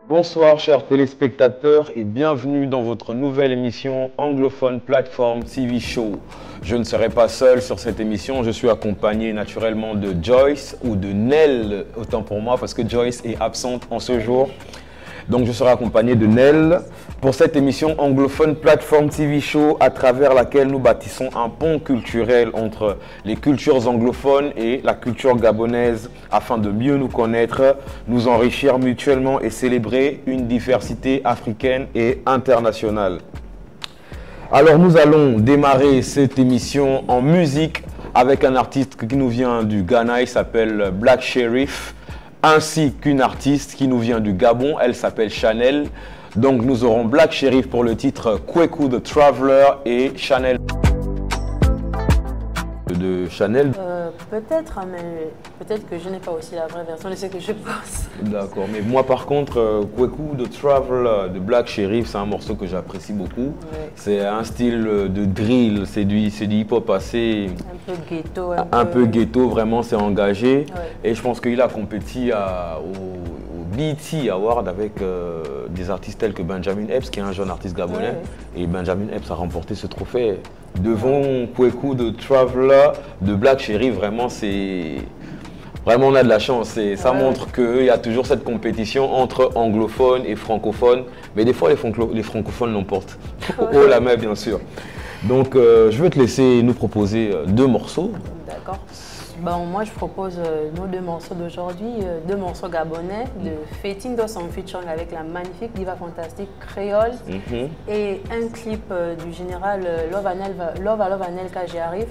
Bonsoir chers téléspectateurs et bienvenue dans votre nouvelle émission anglophone Platform TV Show. Je ne serai pas seul sur cette émission, je suis accompagné naturellement de Joyce ou de Nell, autant pour moi parce que Joyce est absente en ce jour. Donc je serai accompagné de Nell pour cette émission anglophone Platform TV Show à travers laquelle nous bâtissons un pont culturel entre les cultures anglophones et la culture gabonaise afin de mieux nous connaître, nous enrichir mutuellement et célébrer une diversité africaine et internationale. Alors nous allons démarrer cette émission en musique avec un artiste qui nous vient du Ghana, il s'appelle Black Sherif, ainsi qu'une artiste qui nous vient du Gabon, elle s'appelle Chanel. Donc nous aurons Black Sherif pour le titre Kweku the Traveler et Chanel de Chanel. Peut-être, mais peut-être que je n'ai pas aussi la vraie version de ce que je pense. D'accord, mais moi par contre, Kweku the Traveler de Black Sherif, c'est un morceau que j'apprécie beaucoup. Ouais. C'est un style de drill, c'est du hip-hop assez... Un peu ghetto. Un peu ghetto, vraiment, c'est engagé. Ouais. Et je pense qu'il a compétit au BET Award avec des artistes tels que Benjamin Epps, qui est un jeune artiste gabonais. Ouais. Et Benjamin Epps a remporté ce trophée. Devant Kweku the Traveler de Black Sherif, vraiment, on a de la chance. Ça montre qu'il y a toujours cette compétition entre anglophones et francophones. Mais des fois, les francophones l'emportent. Oh la main, bien sûr. Donc, je vais te laisser nous proposer deux morceaux. D'accord. Bon, moi, je propose nos deux morceaux d'aujourd'hui, deux morceaux gabonais de Fétine Dos en featuring avec la magnifique diva fantastique Créole et un clip du général Love Anel quand j'y arrive.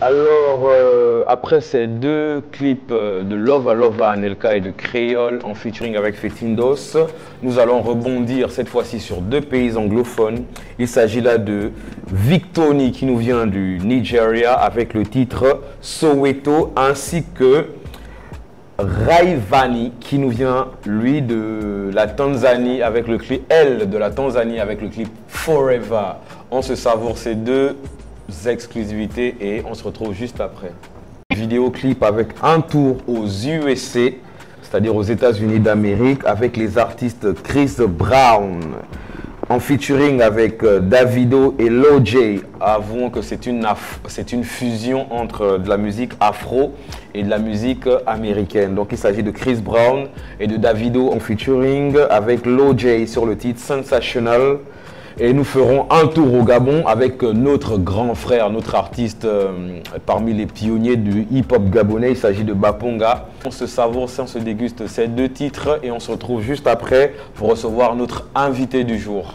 Alors, après ces deux clips de Lova Lova Anelka et de Créole en featuring avec Fetindos, nous allons rebondir cette fois-ci sur deux pays anglophones. Il s'agit là de Victony qui nous vient du Nigeria avec le titre Soweto, ainsi que Rayvanny qui nous vient lui de la Tanzanie avec le clip Elle de la Tanzanie avec le clip Forever. On se savoure ces deux exclusivités et on se retrouve juste après. Vidéoclip avec un tour aux USA, c'est-à-dire aux États-Unis d'Amérique, avec les artistes Chris Brown en featuring avec Davido et Lojay. Avouons que c'est une fusion entre de la musique afro et de la musique américaine. Donc il s'agit de Chris Brown et de Davido en featuring avec Lojay sur le titre Sensational. Et nous ferons un tour au Gabon avec notre grand frère, notre artiste parmi les pionniers du hip-hop gabonais. Il s'agit de Baponga. On se savoure, on se déguste ces deux titres et on se retrouve juste après pour recevoir notre invité du jour.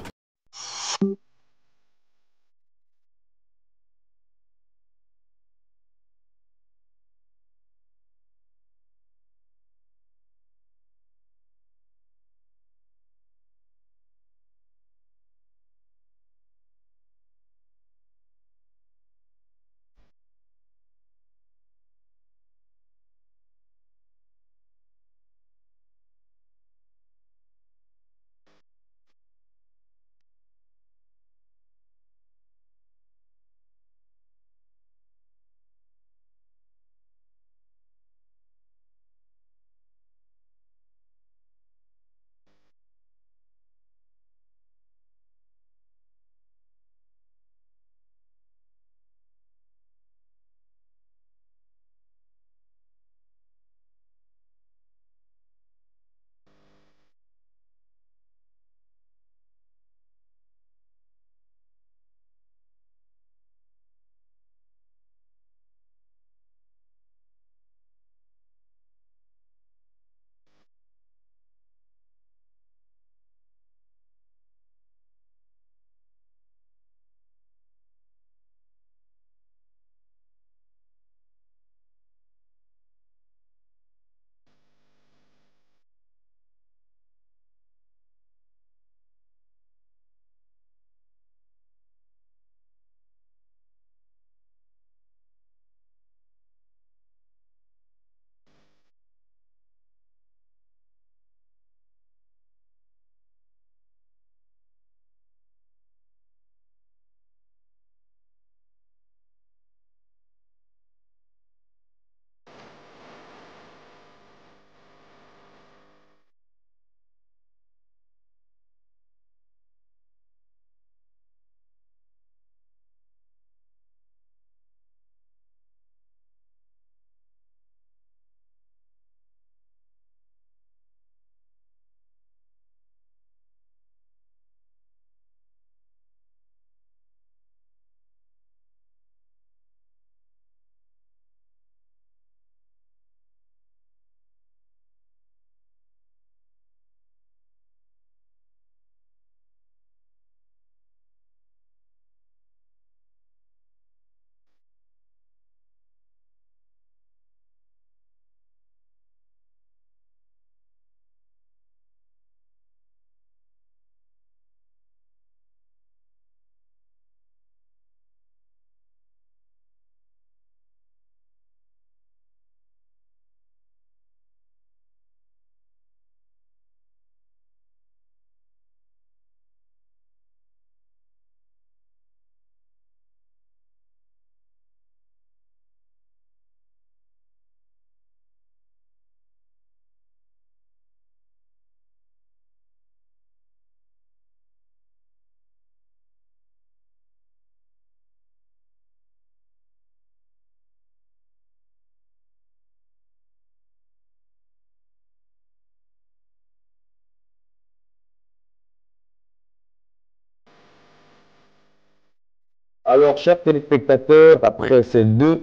Alors, chers téléspectateurs, après ces deux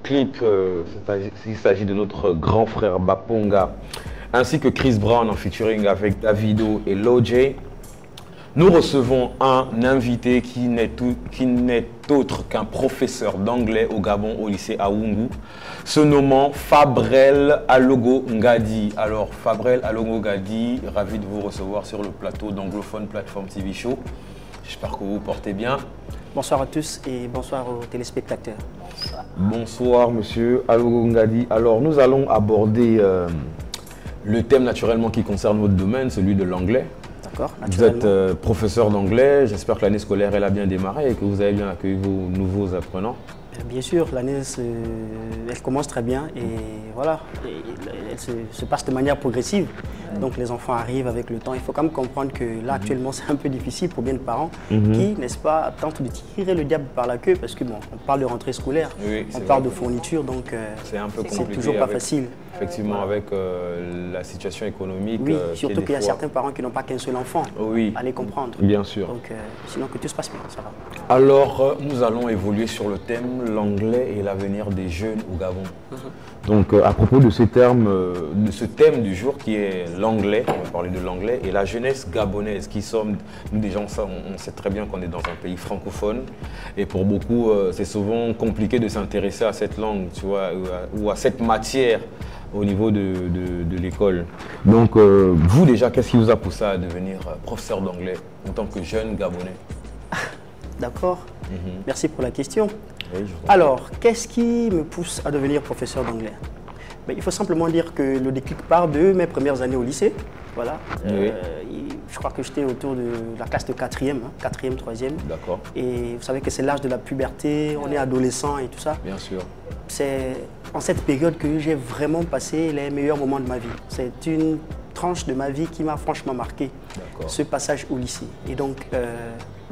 clips, il s'agit de notre grand frère Baponga, ainsi que Chris Brown en featuring avec Davido et Lojay. Nous recevons un invité qui n'est autre qu'un professeur d'anglais au Gabon, au lycée Aoungou, se nommant Fabrel Alogo Ngadi. Alors, Fabrel Alogo Ngadi, ravi de vous recevoir sur le plateau d'Anglophone Platform TV Show. J'espère que vous vous portez bien. Bonsoir à tous et bonsoir aux téléspectateurs. Bonsoir, monsieur Alogo Ngadi. Alors, nous allons aborder le thème naturellement qui concerne votre domaine, celui de l'anglais. Vous êtes professeur d'anglais, j'espère que l'année scolaire elle a bien démarré et que vous avez bien accueilli vos nouveaux apprenants. Bien sûr, l'année elle commence très bien et voilà, elle se passe de manière progressive. Donc les enfants arrivent avec le temps. Il faut quand même comprendre que là actuellement c'est un peu difficile pour bien de parents qui, n'est-ce pas, tentent de tirer le diable par la queue parce que bon, on parle de rentrée scolaire, on parle de fourniture, donc c'est un peu compliqué. C'est toujours pas facile. Effectivement, avec la situation économique. Oui, surtout qu'il y a certains parents qui n'ont pas qu'un seul enfant. Oui. À les comprendre. Bien sûr. Donc sinon que tout se passe bien, ça va. Alors, nous allons évoluer sur le thème l'anglais et l'avenir des jeunes au Gabon. Donc, à propos de ce thème du jour qui est l'anglais, on va parler de l'anglais et la jeunesse gabonaise qui sommes, nous déjà on sait très bien qu'on est dans un pays francophone et pour beaucoup c'est souvent compliqué de s'intéresser à cette langue, tu vois, ou à cette matière au niveau de l'école. Donc, vous déjà, qu'est-ce qui vous a poussé à devenir professeur d'anglais en tant que jeune Gabonais? D'accord, merci pour la question. Oui, alors, qu'est-ce qui me pousse à devenir professeur d'anglais? Il faut simplement dire que le déclic part de mes premières années au lycée. Voilà. Oui. Je crois que j'étais autour de la classe de 4e, 4e, 3e. D'accord. Et vous savez que c'est l'âge de la puberté, on est adolescent et tout ça. Bien sûr. C'est en cette période que j'ai vraiment passé les meilleurs moments de ma vie. C'est une tranche de ma vie qui m'a franchement marqué, ce passage au lycée. Et donc,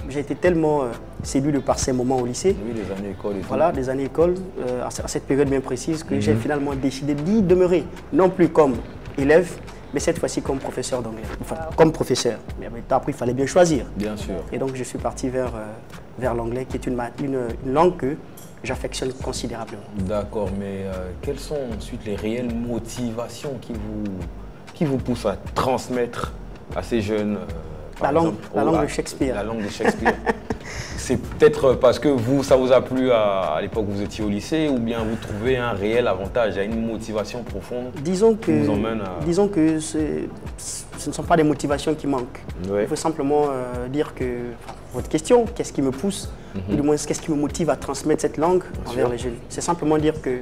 j'ai été tellement séduit de par ces moments au lycée. Oui, les années école et tout. Voilà, des années école, à cette période bien précise, que j'ai finalement décidé d'y demeurer, non plus comme élève, mais cette fois-ci comme professeur d'anglais. Enfin, comme professeur. Mais après, il fallait bien choisir. Bien sûr. Et donc, je suis parti vers l'anglais, qui est une langue que j'affectionne considérablement. D'accord, mais quelles sont ensuite les réelles motivations qui vous poussent à transmettre à ces jeunes la langue de Shakespeare. La langue de Shakespeare. C'est peut-être parce que ça vous a plu à l'époque où vous étiez au lycée ou bien vous trouvez un réel avantage, il y a une motivation profonde qui vous emmène à... Disons que ce ne sont pas des motivations qui manquent. Oui. Il faut simplement dire que, votre question, qu'est-ce qui me pousse, ou du moins qu'est-ce qui me motive à transmettre cette langue envers les jeunes? C'est simplement dire que,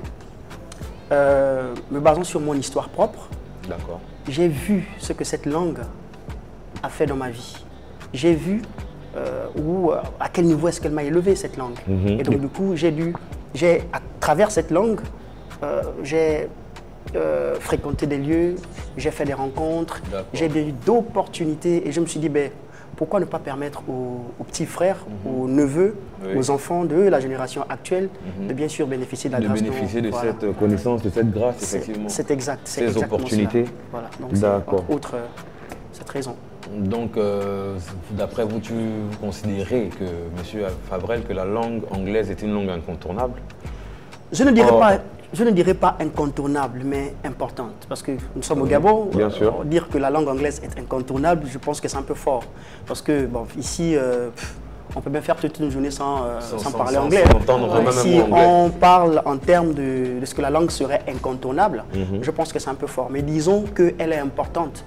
me basant sur mon histoire propre, j'ai vu ce que cette langue a fait dans ma vie. J'ai vu à quel niveau est-ce qu'elle m'a élevé cette langue. Et donc du coup, à travers cette langue, j'ai fréquenté des lieux, j'ai fait des rencontres, j'ai bien eu d'opportunités et je me suis dit, pourquoi ne pas permettre aux petits frères, aux neveux, aux enfants de la génération actuelle de bien sûr bénéficier de la grâce. De bénéficier de cette connaissance, de cette grâce, effectivement. C'est exact. Ces opportunités. Voilà, donc c'est entre autres cette raison. Donc, d'après vous, vous considérez que, monsieur Fabrel, que la langue anglaise est une langue incontournable? Je ne dirais pas incontournable, mais importante. Parce que nous sommes au Gabon. Bien sûr. Dire que la langue anglaise est incontournable, je pense que c'est un peu fort. Parce que, bon, ici, on peut bien faire toute une journée sans parler anglais. Si on parle en termes de ce que la langue serait incontournable, je pense que c'est un peu fort. Mais disons qu'elle est importante.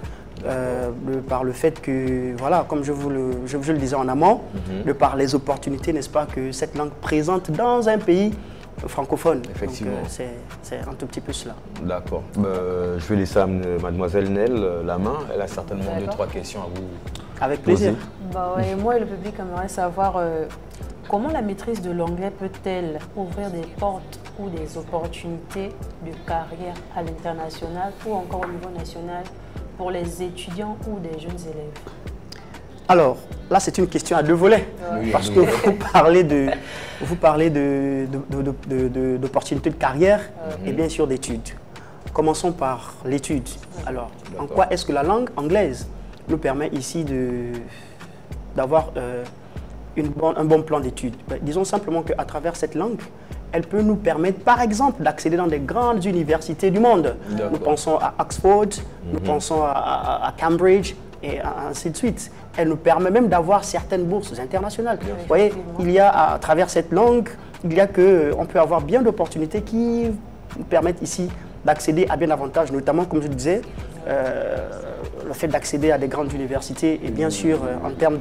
Par le fait que, voilà, comme je le disais en amont, de par les opportunités, n'est-ce pas, que cette langue présente dans un pays francophone. Effectivement. C'est un tout petit peu cela. D'accord. Je vais laisser à mademoiselle Nel la main. Elle a certainement 2-3 questions à vous Avec plaisir. Moi et le public aimerait savoir comment la maîtrise de l'anglais peut-elle ouvrir des portes ou des opportunités de carrière à l'international ou encore au niveau national pour les étudiants ou des jeunes élèves? Alors, là, c'est une question à deux volets. Parce que vous parlez d'opportunités de carrière et bien sûr d'études. Commençons par l'étude. Alors, en quoi est-ce que la langue anglaise nous permet ici d'avoir un bon plan d'études? Disons simplement qu'à travers cette langue, elle peut nous permettre, par exemple, d'accéder dans des grandes universités du monde. Nous pensons à Oxford, nous pensons à Cambridge, et ainsi de suite. Elle nous permet même d'avoir certaines bourses internationales. Vous voyez, il y a, à travers cette langue, on peut avoir bien d'opportunités qui nous permettent ici d'accéder à bien davantage, notamment, comme je disais, le fait d'accéder à des grandes universités et bien sûr en termes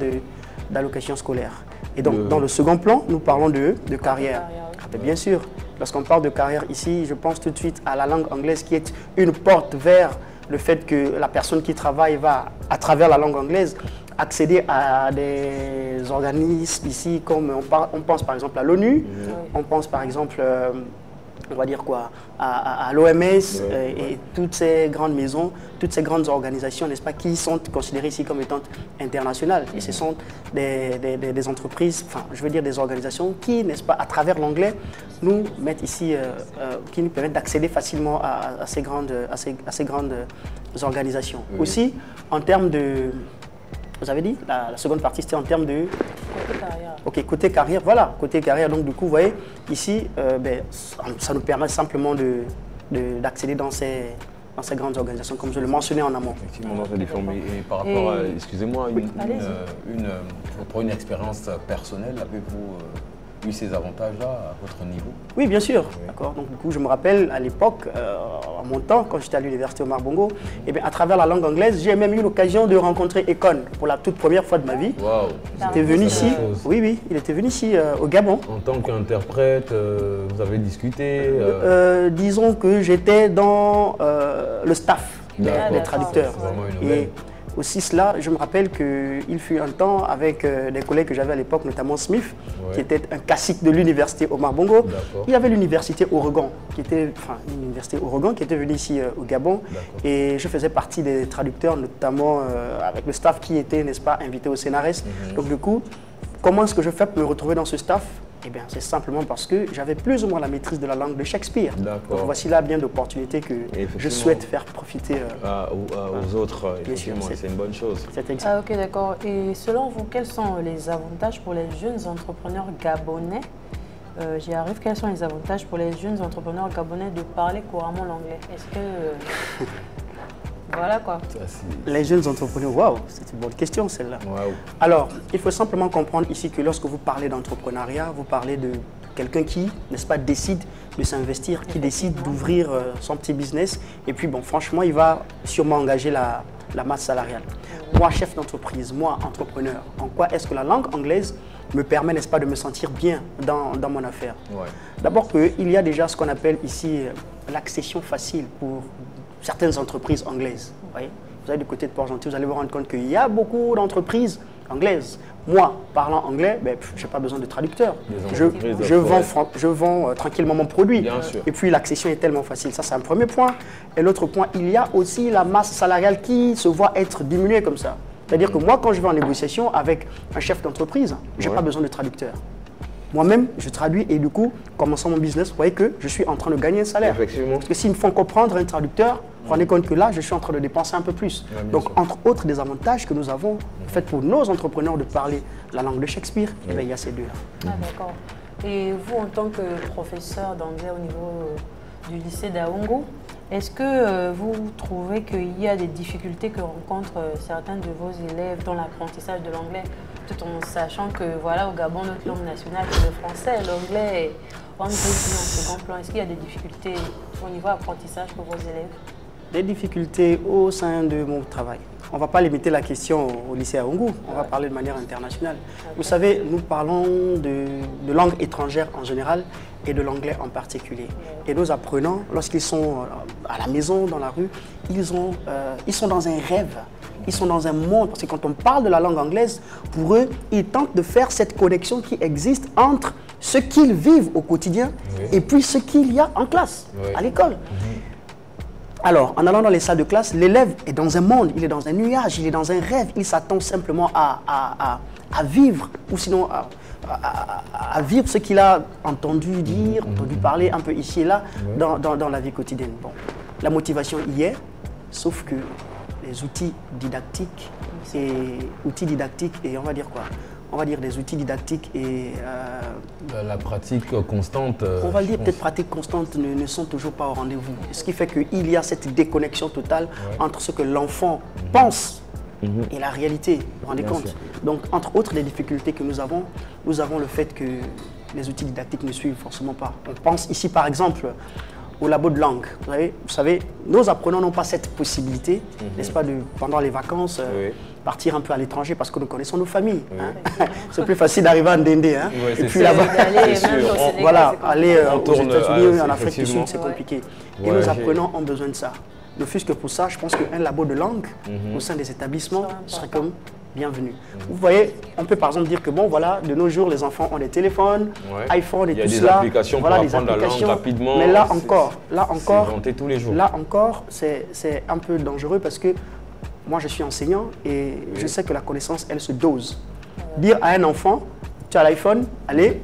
d'allocation scolaire. Et donc, dans le second plan, nous parlons de carrière. Bien sûr, lorsqu'on parle de carrière ici, je pense tout de suite à la langue anglaise qui est une porte vers le fait que la personne qui travaille va, à travers la langue anglaise, accéder à des organismes ici, comme on pense par exemple à l'ONU, on pense par exemple, on va dire quoi, à l'OMS et toutes ces grandes maisons, toutes ces grandes organisations, n'est-ce pas, qui sont considérées ici comme étant internationales. Et ce sont des entreprises, enfin, je veux dire des organisations qui, n'est-ce pas, à travers l'anglais, nous mettent ici, qui nous permettent d'accéder facilement à ces grandes organisations. Aussi, en termes de... Vous avez dit, la seconde partie, c'était en termes de... Côté carrière. Ok, côté carrière, voilà, côté carrière. Donc, du coup, vous voyez, ici, ça nous permet simplement d'accéder dans ces grandes organisations, comme je le mentionnais en amont. Effectivement, dans cette forme. Et par rapport à, excusez-moi, pour une expérience personnelle, avez-vous eu ces avantages-là à votre niveau? Oui, bien sûr. D'accord. Donc, du coup, je me rappelle à l'époque, à mon temps, quand j'étais à l'université Omar Bongo, et bien, à travers la langue anglaise, j'ai même eu l'occasion de rencontrer Econ pour la toute première fois de ma vie. Waouh. Il était venu ici. Oui, il était venu ici au Gabon. En tant qu'interprète, vous avez discuté disons que j'étais dans le staff des traducteurs. C'est vraiment une nouvelle. Aussi cela, je me rappelle qu'il fut un temps avec des collègues que j'avais à l'époque, notamment Smith, qui était un classique de l'université Omar Bongo. Il y avait l'université Oregon, qui était venue ici au Gabon. Et je faisais partie des traducteurs, notamment avec le staff qui était, n'est-ce pas, invité au CNRS. Donc du coup, comment est-ce que je fais pour me retrouver dans ce staff? Eh bien, c'est simplement parce que j'avais plus ou moins la maîtrise de la langue de Shakespeare. Donc voici là bien d'opportunités que je souhaite faire profiter aux autres. Effectivement, c'est une bonne chose. Ok, d'accord. Et selon vous, quels sont les avantages pour les jeunes entrepreneurs gabonais? J'y arrive. Quels sont les avantages pour les jeunes entrepreneurs gabonais de parler couramment l'anglais? Est-ce que... Voilà quoi. Les jeunes entrepreneurs, waouh, c'est une bonne question celle-là. Alors, il faut simplement comprendre ici que lorsque vous parlez d'entrepreneuriat, vous parlez de quelqu'un qui, n'est-ce pas, décide de s'investir, qui décide d'ouvrir son petit business. Et puis, bon, franchement, il va sûrement engager la masse salariale. Moi, chef d'entreprise, moi, entrepreneur, en quoi est-ce que la langue anglaise me permet, n'est-ce pas, de me sentir bien dans mon affaire? D'abord qu'il y a déjà ce qu'on appelle ici l'accession facile pour certaines entreprises anglaises. Vous allez du côté de Port-Gentil, vous allez vous rendre compte qu'il y a beaucoup d'entreprises anglaises. Moi, parlant anglais, je n'ai pas besoin de traducteur. Je vends tranquillement mon produit. Et puis l'accession est tellement facile. Ça, c'est un premier point. Et l'autre point, il y a aussi la masse salariale qui se voit être diminuée comme ça. C'est-à-dire que moi, quand je vais en négociation avec un chef d'entreprise, je n'ai pas besoin de traducteur. Moi-même, je traduis et du coup, commençant mon business, vous voyez que je suis en train de gagner un salaire. Parce que s'il me faut comprendre un traducteur, vous vous rendez compte que là, je suis en train de dépenser un peu plus. Donc, entre autres des avantages que nous avons, en fait, pour nos entrepreneurs de parler la langue de Shakespeare, il y a ces deux-là. Ah, d'accord. Et vous, en tant que professeur d'anglais au niveau du lycée d'Aongo, est-ce que vous trouvez qu'il y a des difficultés que rencontrent certains de vos élèves dans l'apprentissage de l'anglais, tout en sachant que voilà, au Gabon, notre langue nationale c'est le français, l'anglais est en second plan. Est-ce qu'il y a des difficultés au niveau apprentissage pour vos élèves? Des difficultés au sein de mon travail. On ne va pas limiter la question au lycée Aongo, on va parler de manière internationale. Vous savez, nous parlons de langue étrangère en général et de l'anglais en particulier. Et nos apprenants, lorsqu'ils sont à la maison, dans la rue, ils sont dans un rêve. Ils sont dans un monde, parce que quand on parle de la langue anglaise, pour eux, ils tentent de faire cette connexion qui existe entre ce qu'ils vivent au quotidien et puis ce qu'il y a en classe, à l'école. Alors, en allant dans les salles de classe, l'élève est dans un monde, il est dans un nuage, il est dans un rêve, il s'attend simplement à vivre, ou sinon à vivre ce qu'il a entendu dire, entendu parler un peu ici et là, dans la vie quotidienne. Bon, la motivation y est, sauf que les outils didactiques et on va dire quoi, on va dire, des outils didactiques et... la pratique constante. On va le dire, peut-être pratique constante ne sont toujours pas au rendez-vous. Ce qui fait qu'il y a cette déconnexion totale entre ce que l'enfant pense et la réalité. Vous vous rendez compte? Donc, entre autres, les difficultés que nous avons le fait que les outils didactiques ne suivent forcément pas. On pense ici, par exemple, au labo de langue. Vous savez, nos apprenants n'ont pas cette possibilité, n'est-ce pas, pendant les vacances, partir un peu à l'étranger parce que nous connaissons nos familles. Hein. C'est plus facile d'arriver à Ndendé. Hein. Et puis là-bas, voilà, aller aux États-Unis, en Afrique du Sud, c'est compliqué. Et nos apprenants ont besoin de ça. Ne fût-ce que pour ça, je pense qu'un labo de langue au sein des établissements serait comme bienvenue. Vous voyez, on peut par exemple dire que bon, voilà, de nos jours, les enfants ont des téléphones, iPhone et tout cela. Il y a des applications pour apprendre la langue rapidement. Mais là encore, c'est un peu dangereux parce que moi, je suis enseignant et je sais que la connaissance, elle se dose. Dire à un enfant, tu as l'iPhone, allez,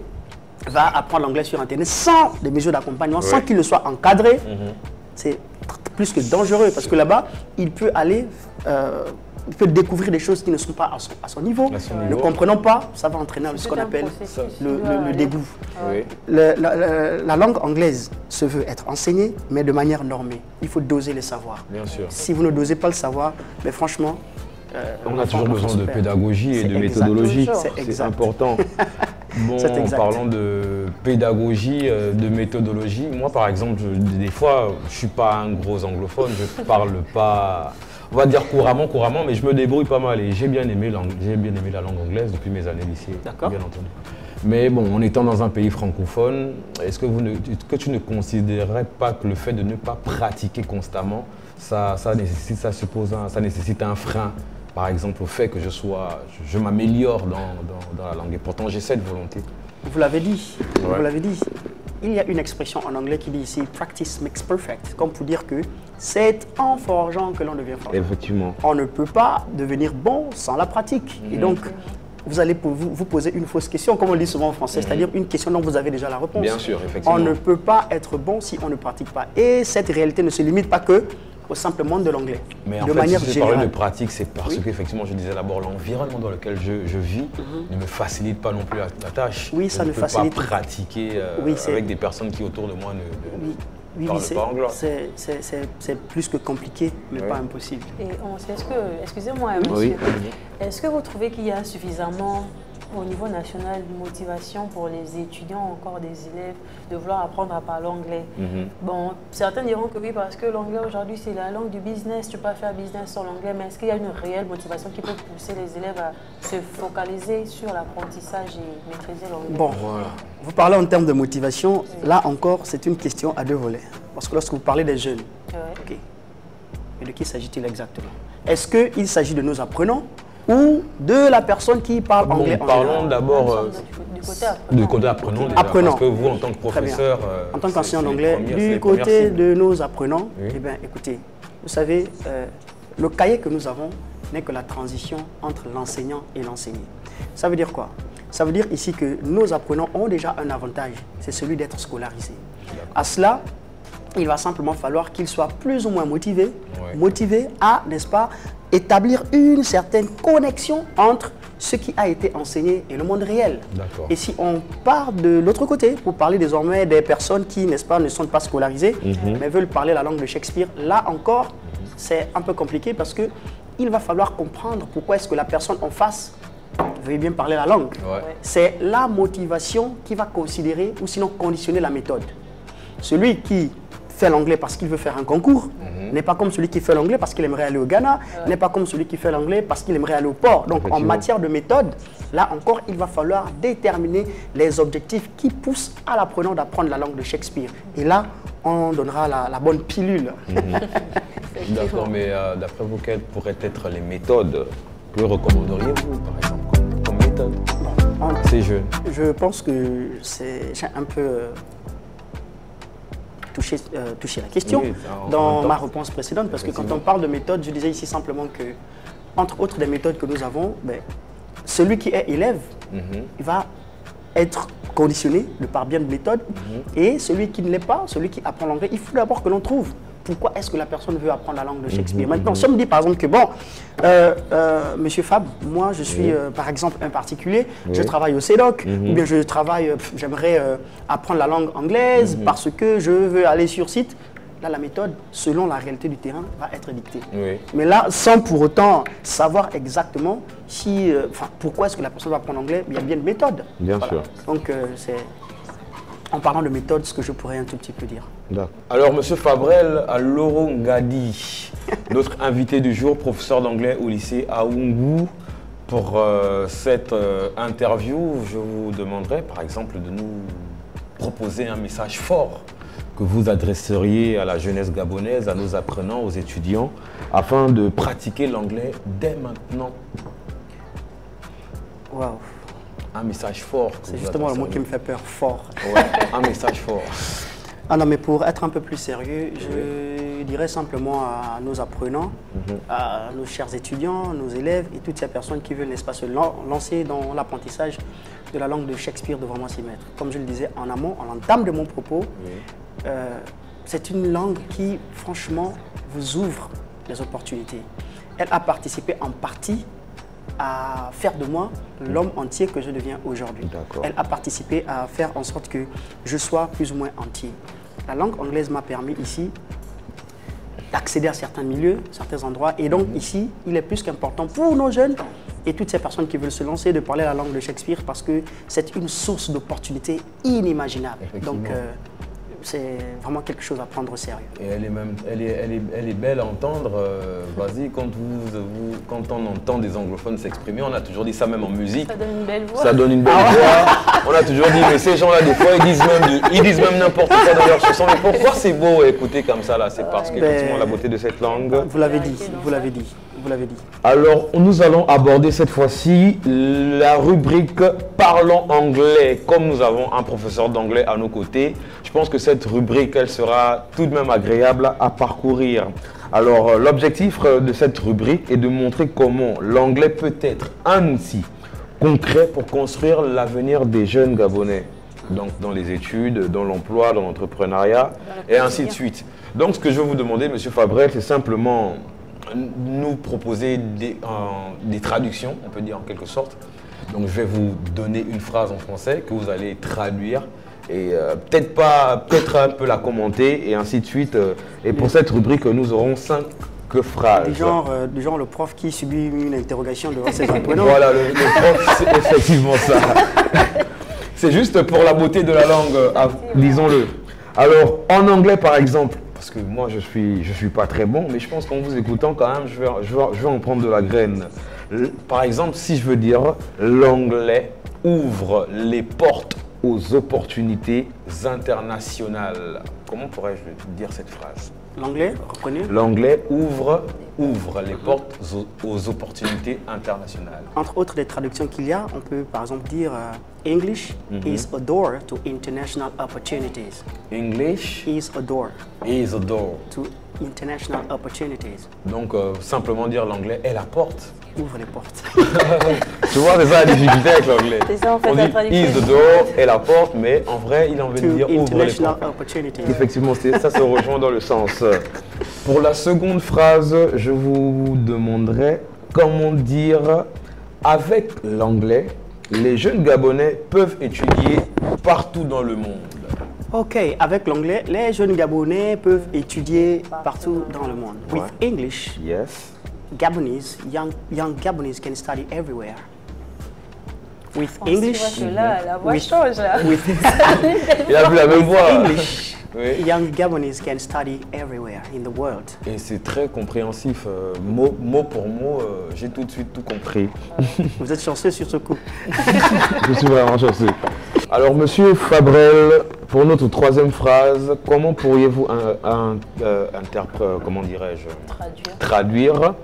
va apprendre l'anglais sur Internet sans des mesures d'accompagnement, sans qu'il ne soit encadré, c'est plus que dangereux parce que là-bas, il peut aller... il peut découvrir des choses qui ne sont pas à son niveau. Ne comprenant pas, ça va entraîner ce qu'on appelle le dégoût. La langue anglaise se veut être enseignée, mais de manière normée. Il faut doser les savoirs. Bien sûr. Si vous ne dosez pas le savoir, mais franchement... on a toujours besoin de pédagogie et de méthodologie. C'est important. Bon, en parlant de pédagogie, de méthodologie, moi par exemple, des fois, je ne suis pas un gros anglophone, je ne parle pas... On va dire couramment, mais je me débrouille pas mal et j'ai bien aimé la langue anglaise depuis mes années lycée, bien entendu. Mais bon, en étant dans un pays francophone, est-ce que tu ne considérerais pas que le fait de ne pas pratiquer constamment, ça nécessite un frein, par exemple, au fait que je m'améliore dans la langue et pourtant j'ai cette volonté. Vous l'avez dit, vous l'avez dit. Il y a une expression en anglais qui dit ici « practice makes perfect », comme pour dire que c'est en forgeant que l'on devient fort. Effectivement. On ne peut pas devenir bon sans la pratique. Et donc, vous allez vous poser une fausse question, comme on dit souvent en français, c'est-à-dire une question dont vous avez déjà la réponse. Bien sûr, effectivement. On ne peut pas être bon si on ne pratique pas. Et cette réalité ne se limite pas que au simple monde de l'anglais. Mais en fait, si je parlais de pratique, c'est parce qu'effectivement, je disais d'abord, l'environnement dans lequel je vis ne me facilite pas non plus la tâche. Oui, ça ne facilite pas. Je ne peux pas pratiquer avec des personnes qui autour de moi ne parlent pas anglais. C'est plus que compliqué, mais pas impossible. Et excusez-moi, monsieur, est-ce que vous trouvez qu'il y a suffisamment au niveau national de motivation pour les étudiants, encore des élèves, de vouloir apprendre à parler anglais? Bon, certains diront que oui, parce que l'anglais aujourd'hui c'est la langue du business, tu peux pas faire business sur l'anglais, mais est-ce qu'il y a une réelle motivation qui peut pousser les élèves à se focaliser sur l'apprentissage et maîtriser l'anglais? Bon, vous parlez en termes de motivation, là encore c'est une question à deux volets. Parce que lorsque vous parlez des jeunes, mais de qui s'agit-il exactement? Est-ce qu'il s'agit de nos apprenants ou de la personne qui parle anglais? Parlons d'abord du côté apprenant. Parce que vous, en tant que professeur... En tant qu'enseignant d'anglais, du côté de nos apprenants, eh bien, écoutez, vous savez, le cahier que nous avons n'est que la transition entre l'enseignant et l'enseigné. Ça veut dire quoi? Ça veut dire ici que nos apprenants ont déjà un avantage, c'est celui d'être scolarisés. À cela, il va simplement falloir qu'ils soient plus ou moins motivés à, n'est-ce pas, établir une certaine connexion entre ce qui a été enseigné et le monde réel. Et si on part de l'autre côté, pour parler désormais des personnes qui, n'est-ce pas, ne sont pas scolarisées, mais veulent parler la langue de Shakespeare, là encore, c'est un peu compliqué parce qu'il va falloir comprendre pourquoi est-ce que la personne en face veut bien parler la langue. C'est la motivation qui va considérer ou sinon conditionner la méthode. Celui qui fait l'anglais parce qu'il veut faire un concours, n'est pas comme celui qui fait l'anglais parce qu'il aimerait aller au Ghana, n'est pas comme celui qui fait l'anglais parce qu'il aimerait aller au port. Donc en matière de méthode, là encore, il va falloir déterminer les objectifs qui poussent à l'apprenant d'apprendre la langue de Shakespeare. Et là, on donnera la bonne pilule. D'accord, mais d'après vous, quelles pourraient être les méthodes que recommanderiez-vous, par exemple, comme méthode ces jeunes? Je pense que c'est un peu... toucher la question dans ma réponse précédente, parce que quand on parle de méthode, je disais ici simplement que, entre autres des méthodes que nous avons, celui qui est élève, il va être conditionné de par bien de méthode, et celui qui ne l'est pas, celui qui apprend l'anglais, il faut d'abord que l'on trouve pourquoi est-ce que la personne veut apprendre la langue de Shakespeare. Maintenant, si on me dit par exemple que, bon, Monsieur Fab, moi je suis par exemple un particulier, je travaille au CEDOC, ou bien je travaille, j'aimerais apprendre la langue anglaise parce que je veux aller sur site. Là, la méthode, selon la réalité du terrain, va être dictée. Mais là, sans pour autant savoir exactement si, pourquoi est-ce que la personne va apprendre l'anglais, il y a bien une méthode. Bien sûr. Donc, c'est en parlant de méthode, ce que je pourrais un tout petit peu dire. Alors, Monsieur Fabrel Aloro Ngadi, notre invité du jour, professeur d'anglais au lycée Aoungou. Pour cette interview, je vous demanderai, par exemple, de nous proposer un message fort que vous adresseriez à la jeunesse gabonaise, à nos apprenants, aux étudiants, afin de pratiquer l'anglais dès maintenant. Waouh. Un message fort. C'est justement le mot qui me fait peur, fort. Ouais, un message fort. Ah non, mais pour être un peu plus sérieux, je dirais simplement à nos apprenants, à nos chers étudiants, nos élèves et toutes ces personnes qui veulent, n'est-ce pas, se lancer dans l'apprentissage de la langue de Shakespeare, de vraiment s'y mettre. Comme je le disais en amont, en l'entame de mon propos, c'est une langue qui, franchement, vous ouvre les opportunités. Elle a participé en partie à faire de moi l'homme entier que je deviens aujourd'hui. Elle a participé à faire en sorte que je sois plus ou moins entier. La langue anglaise m'a permis ici d'accéder à certains milieux, certains endroits. Et donc ici, il est plus qu'important pour nos jeunes et toutes ces personnes qui veulent se lancer de parler la langue de Shakespeare parce que c'est une source d'opportunités inimaginable. Donc c'est vraiment quelque chose à prendre au sérieux. Et elle est belle à entendre. Vas-y, quand on entend des anglophones s'exprimer, on a toujours dit ça même en musique. Ça donne une belle voix. Ça donne une belle voix. On a toujours dit, mais ces gens-là, des fois, ils disent même n'importe quoi dans leurs chansons. Mais pourquoi c'est beau à écouter comme ça là? C'est parce qu'effectivement, la beauté de cette langue. Vous l'avez dit, vous l'avez dit. Vous l'avez dit. Alors, nous allons aborder cette fois-ci la rubrique Parlons anglais. Comme nous avons un professeur d'anglais à nos côtés, je pense que cette rubrique, elle sera tout de même agréable à parcourir. Alors, l'objectif de cette rubrique est de montrer comment l'anglais peut être un outil concret pour construire l'avenir des jeunes Gabonais. Donc, dans les études, dans l'emploi, dans l'entrepreneuriat, et ainsi de suite. Donc, ce que je vais vous demander, Monsieur Fabrel, c'est simplement nous proposer des traductions, on peut dire en quelque sorte. Donc je vais vous donner une phrase en français que vous allez traduire et peut-être un peu la commenter et ainsi de suite. Et pour cette rubrique, nous aurons 5 phrases. Du genre le prof qui subit une interrogation devant ses apprenants. Voilà, le prof, c'est effectivement ça. C'est juste pour la beauté de la langue, lisons-le. Alors, en anglais par exemple, parce que moi je suis pas très bon, mais je pense qu'en vous écoutant quand même, je vais en prendre de la graine. Par exemple, si je veux dire l'anglais ouvre les portes aux opportunités internationales. Comment pourrais-je dire cette phrase? L'anglais, reprenez. L'anglais ouvre les portes aux opportunités internationales. Entre autres des traductions qu'il y a, on peut par exemple dire English is a door to international opportunities. English is a door. Is a door. To international opportunities. Donc simplement dire l'anglais est la porte. Ouvre les portes. Tu vois, c'est ça la difficulté avec l'anglais. C'est ça en fait on la dit traduction. is the door est la porte, mais en vrai, il a envie de dire ouvre les portes. Effectivement, ça se rejoint dans le sens. Pour la seconde phrase, je vous demanderai comment dire avec l'anglais, les jeunes Gabonais peuvent étudier partout dans le monde. Ok, avec l'anglais, les jeunes Gabonais peuvent étudier partout dans le monde. With English, yes. Gabonese, young Gabonese can study everywhere. With On English, voit que là, la voix change là. Il a vu la même voix. English, young Gabonese can study everywhere in the world. Et c'est très compréhensif, mot pour mot, j'ai tout de suite tout compris. Vous êtes chanceux sur ce coup. Je suis vraiment chanceux. Alors, Monsieur Fabrel, pour notre troisième phrase, comment pourriez-vous traduire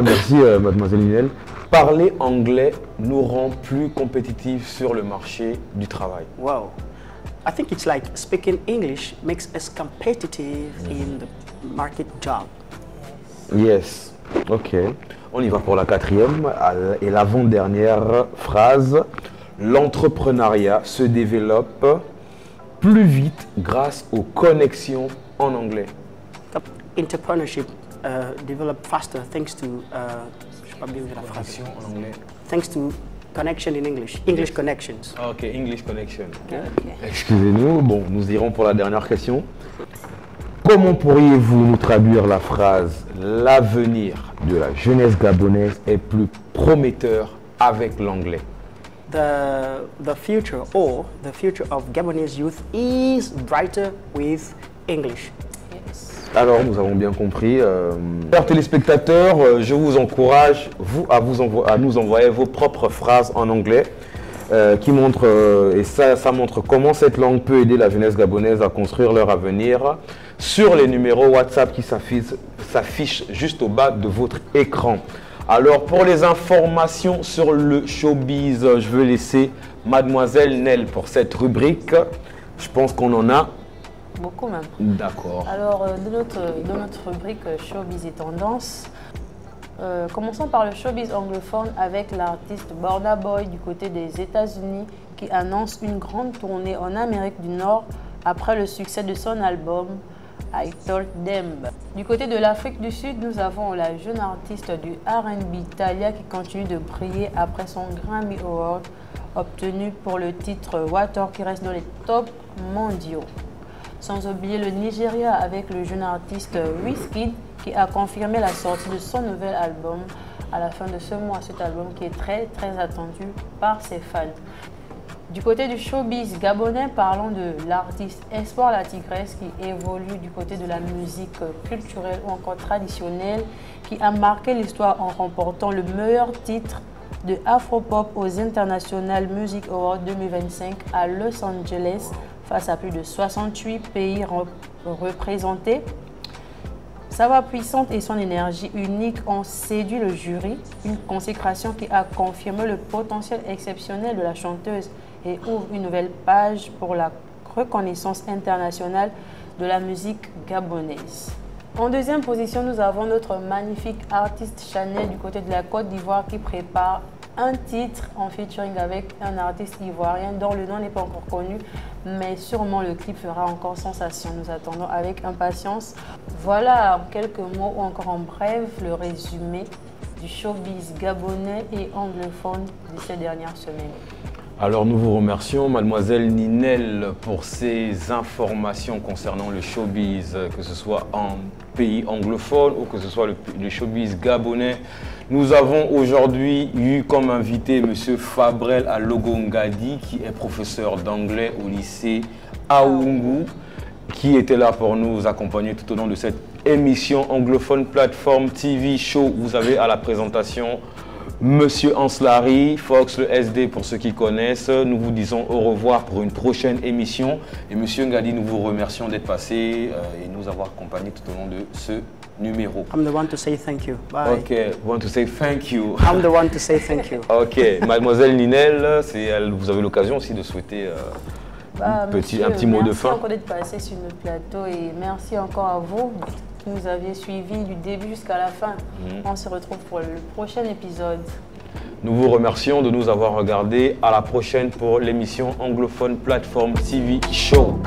merci, Mademoiselle Ninel, parler anglais nous rend plus compétitifs sur le marché du travail. Wow. I think it's like speaking English makes us competitive in the market job. Yes. Ok. On y va pour la quatrième et l'avant-dernière phrase. L'entrepreneuriat se développe plus vite grâce aux connexions en anglais. Entrepreneurship develop faster thanks to, je sais pas bien la phrase. En anglais. Thanks to connection in English, English connections. Ok, English connection. Okay. Excusez-nous, bon, nous irons pour la dernière question. Comment pourriez-vous nous traduire la phrase « L'avenir de la jeunesse gabonaise est plus prometteur avec l'anglais » The future of Gabonese youth is brighter with English. Yes. Alors, nous avons bien compris. Chers téléspectateurs, je vous encourage à nous envoyer vos propres phrases en anglais qui montrent, et ça montre comment cette langue peut aider la jeunesse gabonaise à construire leur avenir sur les numéros WhatsApp qui s'affichent juste au bas de votre écran. Alors, pour les informations sur le showbiz, je veux laisser Mademoiselle Nel pour cette rubrique. Je pense qu'on en a. Beaucoup même. D'accord. Alors, de notre rubrique Showbiz et Tendance, commençons par le showbiz anglophone avec l'artiste Burna Boy du côté des États-Unis qui annonce une grande tournée en Amérique du Nord après le succès de son album I Told Them. Du côté de l'Afrique du Sud, nous avons la jeune artiste du R&B Talia qui continue de briller après son Grammy Award obtenu pour le titre Water qui reste dans les tops mondiaux. Sans oublier le Nigeria avec le jeune artiste Wizkid qui a confirmé la sortie de son nouvel album à la fin de ce mois. Cet album qui est très attendu par ses fans. Du côté du showbiz gabonais, parlons de l'artiste Espoir la Tigresse qui évolue du côté de la musique culturelle ou encore traditionnelle, qui a marqué l'histoire en remportant le meilleur titre de Afropop aux International Music Awards 2025 à Los Angeles face à plus de 68 pays représentés. Sa voix puissante et son énergie unique ont séduit le jury, une consécration qui a confirmé le potentiel exceptionnel de la chanteuse et ouvre une nouvelle page pour la reconnaissance internationale de la musique gabonaise. En deuxième position, nous avons notre magnifique artiste Chanel du côté de la Côte d'Ivoire qui prépare un titre en featuring avec un artiste ivoirien dont le nom n'est pas encore connu, mais sûrement le clip fera encore sensation. Nous attendons avec impatience. Voilà en quelques mots ou encore en bref le résumé du showbiz gabonais et anglophone de ces dernières semaines. Alors nous vous remercions Mademoiselle Ninel pour ces informations concernant le showbiz, que ce soit en pays anglophone ou que ce soit le showbiz gabonais. Nous avons aujourd'hui eu comme invité M. Fabrel Alogongadi qui est professeur d'anglais au lycée Aoungu, qui était là pour nous accompagner tout au long de cette émission anglophone Platform TV Show. Vous avez à la présentation Monsieur Anslari, Fox le SD pour ceux qui connaissent. Nous vous disons au revoir pour une prochaine émission. Et Monsieur Ngadi, nous vous remercions d'être passé et nous avoir accompagnés tout au long de ce numéro. I'm the one to say thank you. Bye. Ok, want to say thank you. I'm the one to say thank you. Ok, Mademoiselle Ninel, vous avez l'occasion aussi de souhaiter un petit mot de fin. Merci encore d'être passé sur notre plateau et merci encore à vous qui nous aviez suivis du début jusqu'à la fin. On se retrouve pour le prochain épisode. Nous vous remercions de nous avoir regardés. À la prochaine pour l'émission anglophone Platform TV Show.